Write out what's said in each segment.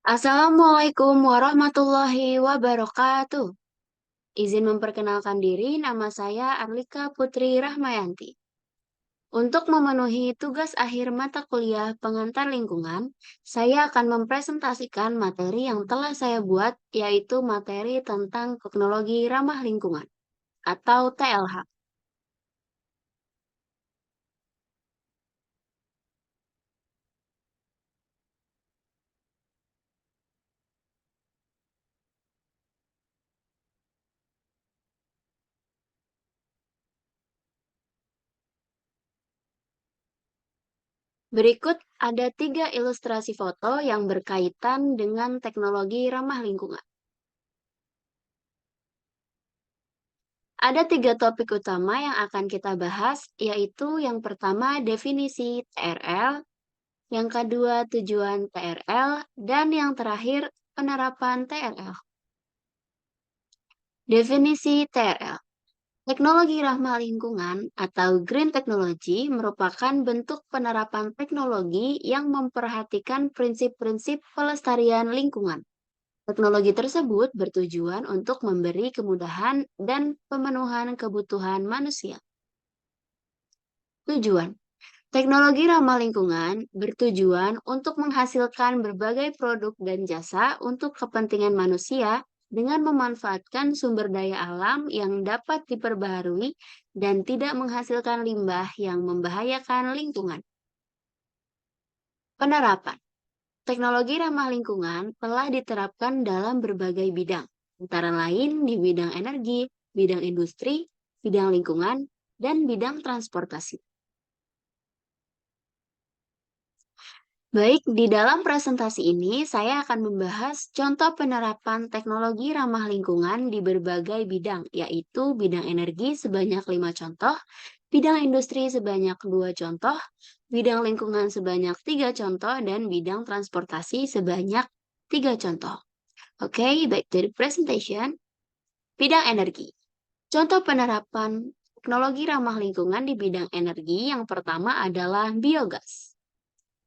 Assalamualaikum warahmatullahi wabarakatuh. Izin memperkenalkan diri, nama saya Arlika Putri Rahmayanti. Untuk memenuhi tugas akhir mata kuliah pengantar lingkungan, saya akan mempresentasikan materi yang telah saya buat, yaitu materi tentang teknologi ramah lingkungan atau TLH. Berikut ada 3 ilustrasi foto yang berkaitan dengan teknologi ramah lingkungan. Ada 3 topik utama yang akan kita bahas, yaitu yang pertama definisi TRL, yang kedua tujuan TRL, dan yang terakhir penerapan TRL. Definisi TRL. Teknologi ramah lingkungan atau green technology merupakan bentuk penerapan teknologi yang memperhatikan prinsip-prinsip pelestarian lingkungan. Teknologi tersebut bertujuan untuk memberi kemudahan dan pemenuhan kebutuhan manusia. Tujuan. Teknologi ramah lingkungan bertujuan untuk menghasilkan berbagai produk dan jasa untuk kepentingan manusia dengan memanfaatkan sumber daya alam yang dapat diperbaharui dan tidak menghasilkan limbah yang membahayakan lingkungan. Penerapan. Teknologi ramah lingkungan telah diterapkan dalam berbagai bidang, antara lain di bidang energi, bidang industri, bidang lingkungan, dan bidang transportasi. Baik, di dalam presentasi ini saya akan membahas contoh penerapan teknologi ramah lingkungan di berbagai bidang, yaitu bidang energi sebanyak 5 contoh, bidang industri sebanyak 2 contoh, bidang lingkungan sebanyak 3 contoh, dan bidang transportasi sebanyak 3 contoh. Oke, back to the presentation. Bidang energi. Contoh penerapan teknologi ramah lingkungan di bidang energi yang pertama adalah biogas.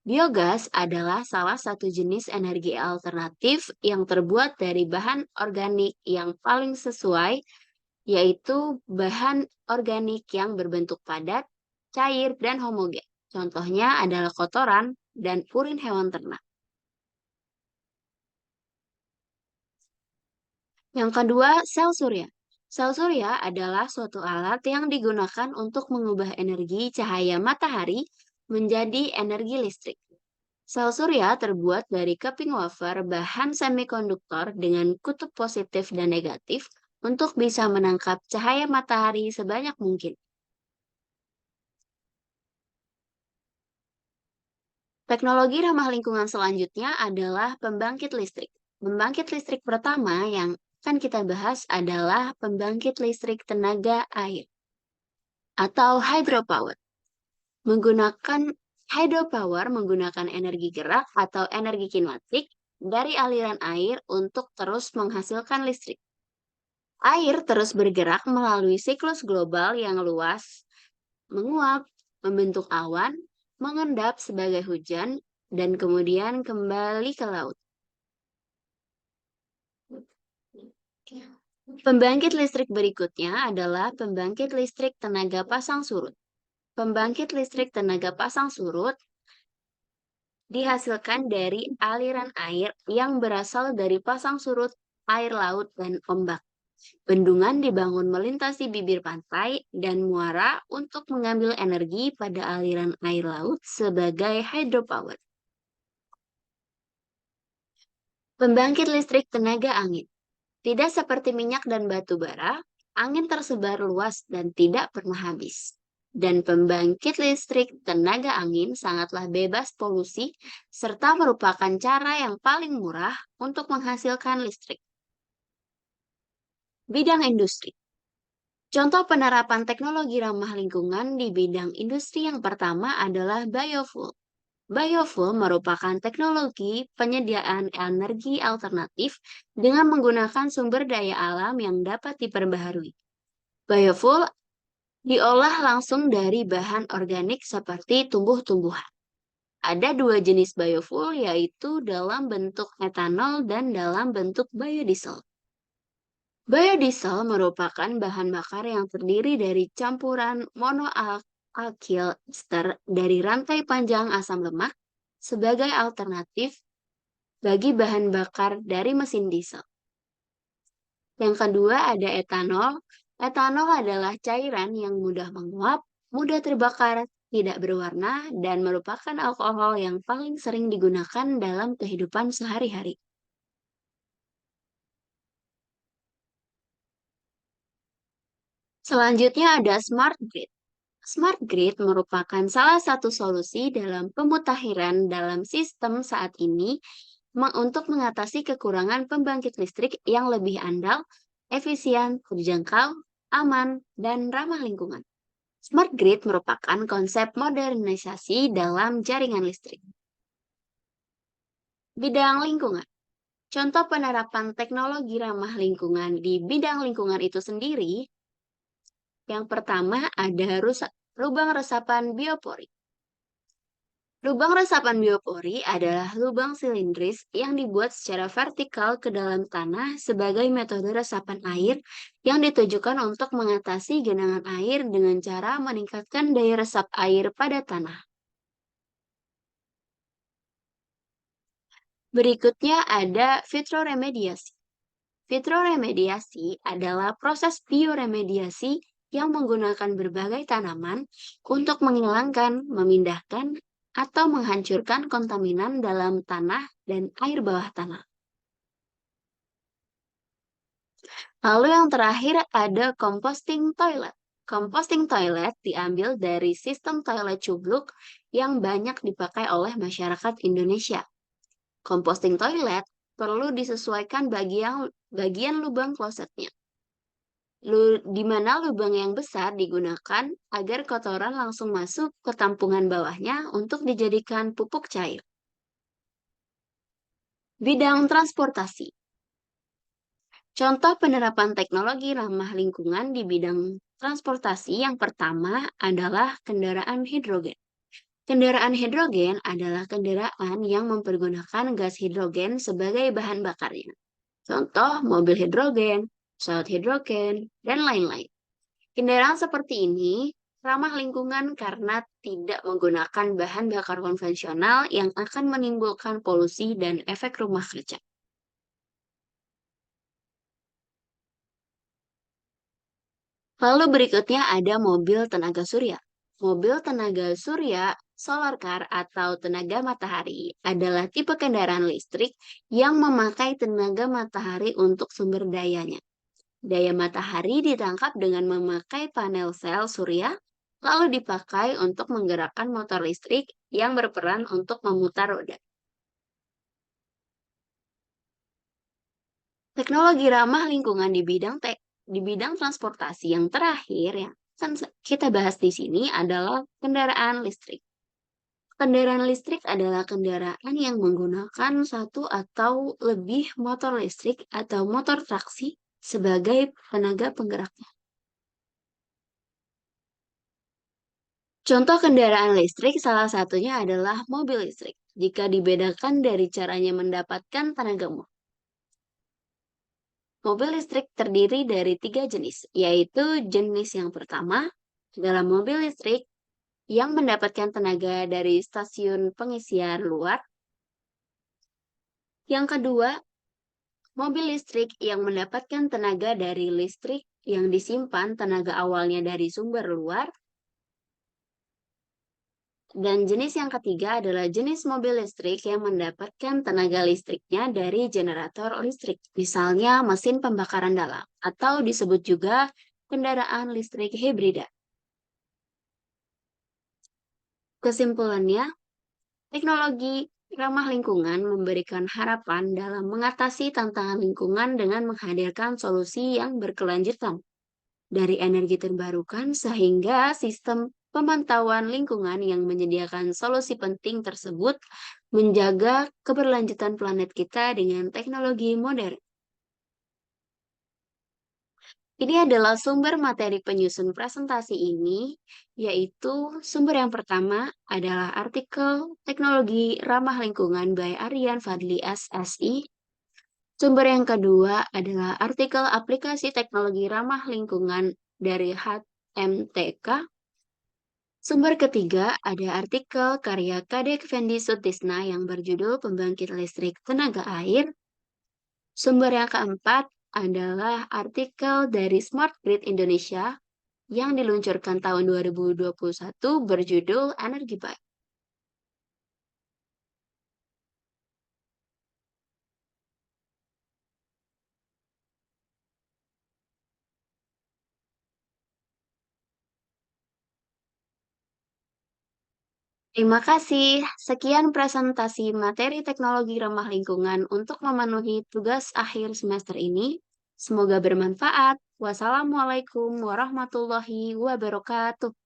Biogas adalah salah satu jenis energi alternatif yang terbuat dari bahan organik yang paling sesuai, yaitu bahan organik yang berbentuk padat, cair, dan homogen. Contohnya adalah kotoran dan urin hewan ternak. Yang kedua, sel surya. Sel surya adalah suatu alat yang digunakan untuk mengubah energi cahaya matahari menjadi energi listrik. Sel surya terbuat dari keping wafer bahan semikonduktor dengan kutub positif dan negatif untuk bisa menangkap cahaya matahari sebanyak mungkin. Teknologi ramah lingkungan selanjutnya adalah pembangkit listrik. Pembangkit listrik pertama yang akan kita bahas adalah pembangkit listrik tenaga air atau hydropower. Menggunakan hydropower menggunakan energi gerak atau energi kinematik dari aliran air untuk terus menghasilkan listrik. Air terus bergerak melalui siklus global yang luas, menguap, membentuk awan, mengendap sebagai hujan, dan kemudian kembali ke laut. Pembangkit listrik berikutnya adalah pembangkit listrik tenaga pasang surut. Pembangkit listrik tenaga pasang surut dihasilkan dari aliran air yang berasal dari pasang surut air laut dan ombak. Bendungan dibangun melintasi bibir pantai dan muara untuk mengambil energi pada aliran air laut sebagai hydropower. Pembangkit listrik tenaga angin. Tidak seperti minyak dan batu bara, angin tersebar luas dan tidak pernah habis. Dan pembangkit listrik tenaga angin sangatlah bebas polusi serta merupakan cara yang paling murah untuk menghasilkan listrik. Bidang industri. Contoh penerapan teknologi ramah lingkungan di bidang industri yang pertama adalah biofuel. Biofuel merupakan teknologi penyediaan energi alternatif dengan menggunakan sumber daya alam yang dapat diperbaharui. Biofuel diolah langsung dari bahan organik seperti tumbuh-tumbuhan. Ada dua jenis biofuel, yaitu dalam bentuk etanol dan dalam bentuk biodiesel. Biodiesel merupakan bahan bakar yang terdiri dari campuran monoalkyl ester dari rantai panjang asam lemak sebagai alternatif bagi bahan bakar dari mesin diesel. Yang kedua ada etanol. Etanol adalah cairan yang mudah menguap, mudah terbakar, tidak berwarna, dan merupakan alkohol yang paling sering digunakan dalam kehidupan sehari-hari. Selanjutnya ada smart grid. Smart grid merupakan salah satu solusi dalam pemutakhiran dalam sistem saat ini untuk mengatasi kekurangan pembangkit listrik yang lebih andal, efisien, terjangkau, aman, dan ramah lingkungan. Smart grid merupakan konsep modernisasi dalam jaringan listrik. Bidang lingkungan. Contoh penerapan teknologi ramah lingkungan di bidang lingkungan itu sendiri, yang pertama ada lubang resapan biopori. Lubang resapan biopori adalah lubang silindris yang dibuat secara vertikal ke dalam tanah sebagai metode resapan air yang ditujukan untuk mengatasi genangan air dengan cara meningkatkan daya resap air pada tanah. Berikutnya ada vitroremediasi. Vitroremediasi adalah proses bioremediasi yang menggunakan berbagai tanaman untuk menghilangkan, memindahkan, atau menghancurkan kontaminan dalam tanah dan air bawah tanah. Lalu yang terakhir ada composting toilet. Composting toilet diambil dari sistem toilet cubluk yang banyak dipakai oleh masyarakat Indonesia. Composting toilet perlu disesuaikan bagian lubang klosetnya. Di mana lubang yang besar digunakan agar kotoran langsung masuk ke tampungan bawahnya untuk dijadikan pupuk cair. Bidang transportasi. Contoh penerapan teknologi ramah lingkungan di bidang transportasi yang pertama adalah kendaraan hidrogen. Kendaraan hidrogen adalah kendaraan yang mempergunakan gas hidrogen sebagai bahan bakarnya. Contoh mobil hidrogen, pesawat hidrogen, dan lain-lain. Kendaraan seperti ini ramah lingkungan karena tidak menggunakan bahan bakar konvensional yang akan menimbulkan polusi dan efek rumah kaca. Lalu berikutnya ada mobil tenaga surya. Mobil tenaga surya, solar car atau tenaga matahari adalah tipe kendaraan listrik yang memakai tenaga matahari untuk sumber dayanya. Daya matahari ditangkap dengan memakai panel sel surya, lalu dipakai untuk menggerakkan motor listrik yang berperan untuk memutar roda. Teknologi ramah lingkungan di bidang transportasi yang terakhir yang akan kita bahas di sini adalah kendaraan listrik. Kendaraan listrik adalah kendaraan yang menggunakan satu atau lebih motor listrik atau motor traksi sebagai tenaga penggeraknya. Contoh kendaraan listrik salah satunya adalah mobil listrik. Jika dibedakan dari caranya mendapatkan tenaga mobil listrik terdiri dari tiga jenis, yaitu jenis yang pertama adalah mobil listrik yang mendapatkan tenaga dari stasiun pengisian luar. Yang kedua, mobil listrik yang mendapatkan tenaga dari listrik yang disimpan tenaga awalnya dari sumber luar. Dan jenis yang ketiga adalah jenis mobil listrik yang mendapatkan tenaga listriknya dari generator listrik, misalnya mesin pembakaran dalam, atau disebut juga kendaraan listrik hibrida. Kesimpulannya, teknologi ramah lingkungan memberikan harapan dalam mengatasi tantangan lingkungan dengan menghadirkan solusi yang berkelanjutan dari energi terbarukan sehingga sistem pemantauan lingkungan yang menyediakan solusi penting tersebut menjaga keberlanjutan planet kita dengan teknologi modern. Ini adalah sumber materi penyusun presentasi ini, yaitu sumber yang pertama adalah artikel Teknologi Ramah Lingkungan by Aryan Fadli SSI. Sumber yang kedua adalah artikel aplikasi teknologi ramah lingkungan dari HMTK. Sumber ketiga ada artikel karya Kadek Fendi Sutisna yang berjudul Pembangkit Listrik Tenaga Air. Sumber yang keempat adalah artikel dari Smart Grid Indonesia yang diluncurkan tahun 2021 berjudul Energi Baik. Terima kasih. Sekian presentasi materi teknologi ramah lingkungan untuk memenuhi tugas akhir semester ini. Semoga bermanfaat. Wassalamualaikum warahmatullahi wabarakatuh.